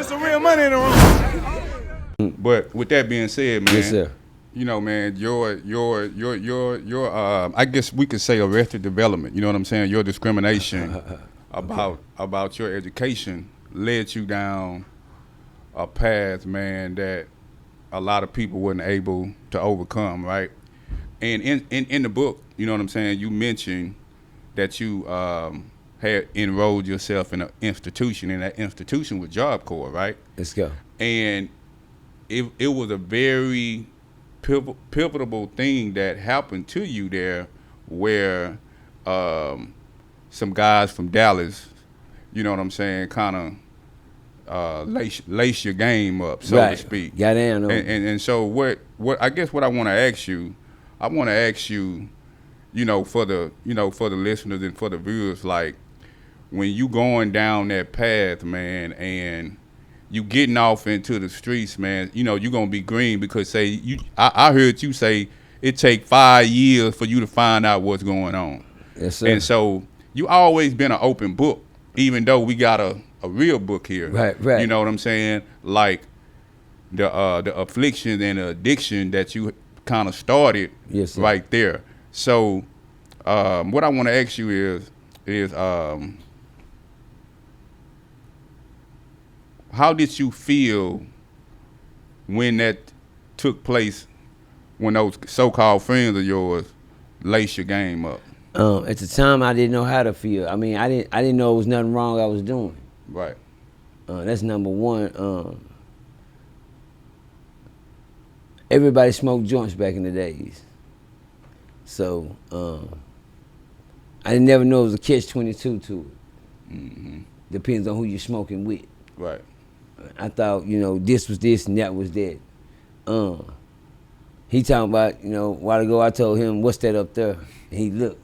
some real money in the room. But with that being said, man, yes, sir. You know, man, your I guess we could say arrested development. You know what I'm saying? Your discrimination about your education led you down a path, man, that a lot of people weren't able to overcome, right? And in the book, you know what I'm saying, you mentioned that you had enrolled yourself in an institution, and that institution was Job Corps, right? Let's go. And it was a very pivotal thing that happened to you there, where some guys from Dallas, you know what I'm saying, kind of lace your game up, so to speak. Got in. And so what I guess what I want to ask you, you know, for the listeners and for the viewers, like, when you going down that path, man, and you getting off into the streets, man, you know, you gonna be green because I heard you say it take 5 years for you to find out what's going on. Yes, sir. And so you always been an open book, even though we got a real book here. Right. You know what I'm saying? Like the affliction and the addiction that you kind of started, yes, sir, right there. So what I want to ask you is how did you feel when that took place, when those so-called friends of yours laced your game up? At the time, I didn't know how to feel. I mean, I didn't know it was nothing wrong I was doing. Right. That's number one. Everybody smoked joints back in the days. So I didn't never know it was a catch-22 to it. Mm-hmm. Depends on who you're smoking with. Right. I thought, you know, this was this and that was that. He talking about, you know, a while ago I told him, what's that up there? And he looked.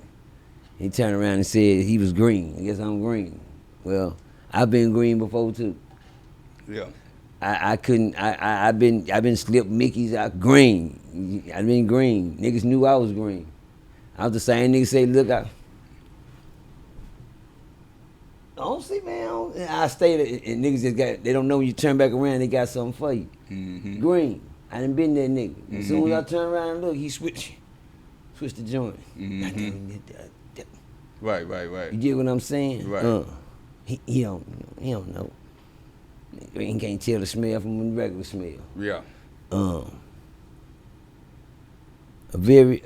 He turned around and said he was green. I guess I'm green. Well, I've been green before too. Yeah. I've been slipped Mickey's out green. I've been green. Niggas knew I was green. I was the same nigga say, look, I don't see, man. I stayed and niggas just they don't know when you turn back around, they got something for you. Mm-hmm. Green. I done been that nigga. Mm-hmm. As soon as I turn around and look, he switched the joint. Mm-hmm. Right. You get what I'm saying? Right. He don't know. He can't tell the smell from the regular smell. Yeah. A very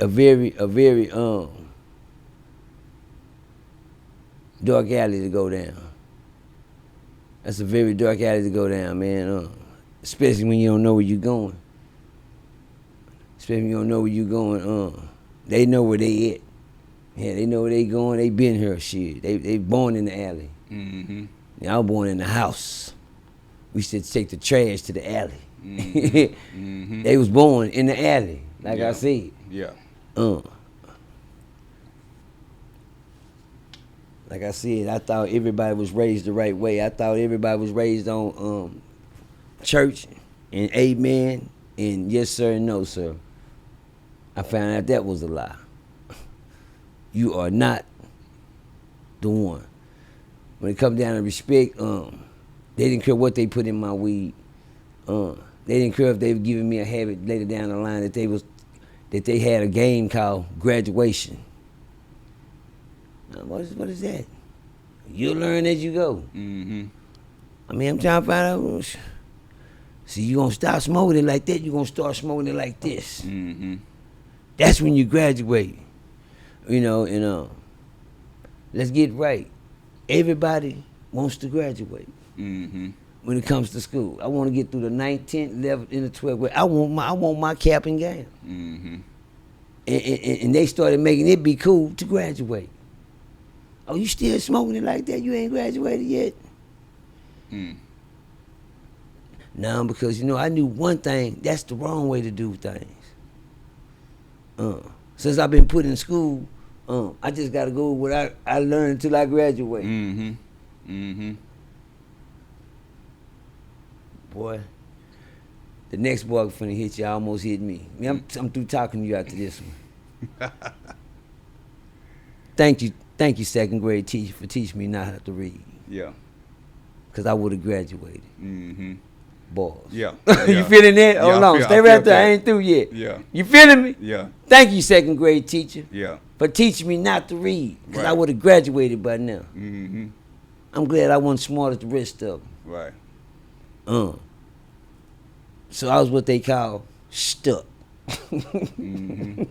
dark alley to go down. That's a very dark alley to go down, man. Especially when you don't know where you're going. They know where they at. Yeah, they know where they going. They been here, shit. They born in the alley. Mm-hmm. Yeah, I was born in the house. We used to take the trash to the alley. Mm-hmm. Mm-hmm. They was born in the alley, like yeah. I said. Yeah. Like I said, I thought everybody was raised the right way. I thought everybody was raised on church and amen and yes sir and no sir. I found out that was a lie. You are not the one. When it comes down to respect, they didn't care what they put in my weed. They didn't care if they were giving me a habit later down the line that they had a game called graduation. Now, what is that? You'll learn as you go. Mm-hmm. I mean, I'm trying to find out. See, you gonna stop smoking it like that, you're gonna start smoking it like this. Mm-hmm. That's when you graduate. You know, and let's get right. Everybody wants to graduate. Mm-hmm. When it comes to school, I want to get through the 9th, 10th, 11th, and the 12th grade. I want my cap and gown. Mm-hmm. And they started making it be cool to graduate. Oh, you still smoking it like that? You ain't graduated yet? No, because, you know, I knew one thing. That's the wrong way to do things. Since I've been put in school, I just got to go with what I learned until I graduate. Mm-hmm. Mm-hmm. Boy, the next boy finna hit you almost hit me. I mean, I'm through talking to you after this one. Thank you, second grade teacher, for teaching me not how to read. Yeah. because I would have graduated. Mm-hmm. Balls. Yeah. You feeling that? Yeah, Hold I on. feel- Stay I right feel there. I that. ain't through yet. Yeah. You feeling me? Yeah. Thank you, second grade teacher, Yeah. for teaching me not to read, because I Right. would have graduated by now. Mm-hmm. I'm glad I wasn't smart as the rest of them. Right. So I was what they call stuck. Mm-hmm.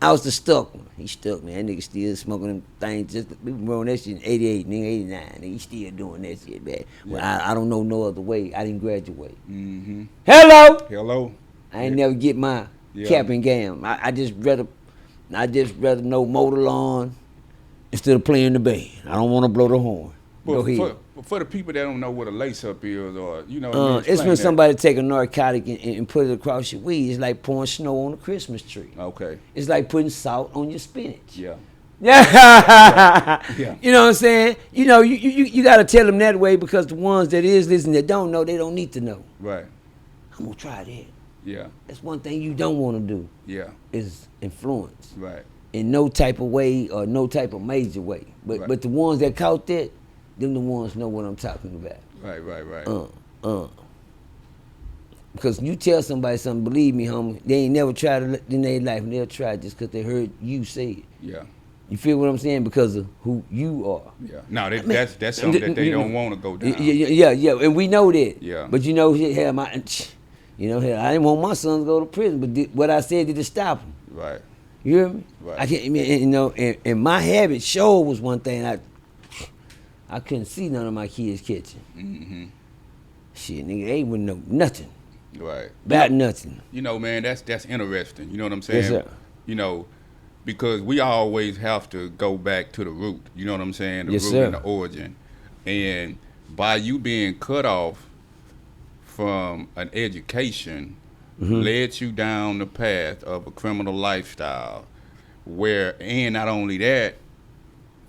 I was the stuck one. He stuck, man. That nigga still smoking them things. Just we been rolling that shit in 88, nigga, 89. Nigga, he still doing that shit, man. Well, I don't know no other way. I didn't graduate. Mm-hmm. Hello. Hello. I ain't never get my cap and gam. I just rather know mow the lawn instead of playing the band. I don't want to blow the horn. Go ahead. For the people that don't know what a lace-up is, or you know, It's when somebody take a narcotic and put it across your weed. It's like pouring snow on a Christmas tree. Okay. It's like putting salt on your spinach. Yeah. Yeah. You know what I'm saying? You know, you got to tell them that way, because the ones that is listening that don't know, they don't need to know. Right. I'm going to try that. Yeah. That's one thing you don't want to do. Yeah. Is influence. Right. In no type of way or no type of major way. But the ones that caught that, them the ones know what I'm talking about. Right. Because you tell somebody something, believe me, homie, they ain't never tried it in their life, and they'll try it just because they heard you say it. Yeah. You feel what I'm saying? Because of who you are. Yeah. No, that's something that they don't want to go down. Yeah, and we know that. Yeah. But you know, hell, I didn't want my son to go to prison, but what I said did it stop him. Right. You hear me? Right. I can't, you know, and my habit sure was one thing I couldn't see none of my kids catching. Mm-hmm. Shit, nigga, they wouldn't know nothing. Right. About nothing. You know, man, that's interesting. You know what I'm saying? Yes, sir. You know, because we always have to go back to the root. You know what I'm saying? The Yes, root sir. and the origin. And by you being cut off from an education, led you down the path of a criminal lifestyle, where, and not only that,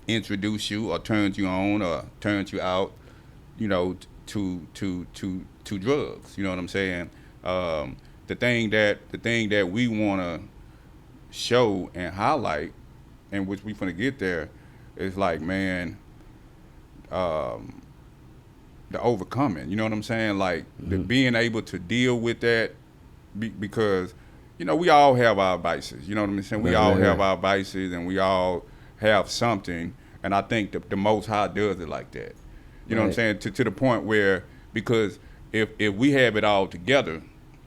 introduced you or turned you on or turned you out, you know, to drugs. You know what I'm saying? The thing that we want to show and highlight, and which we finna get there, is like, man, the overcoming. You know what I'm saying? Like the being able to deal with that, because you know we all have our vices. You know what I'm saying? We all have our vices, and we all have something. And I think the Most High does it like that. You know what I'm saying? To the point where, because if we have it all together,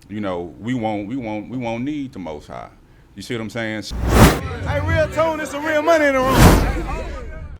you know, we won't need the Most High. You see what I'm saying? Hey, RealToon, it's some real money in the room.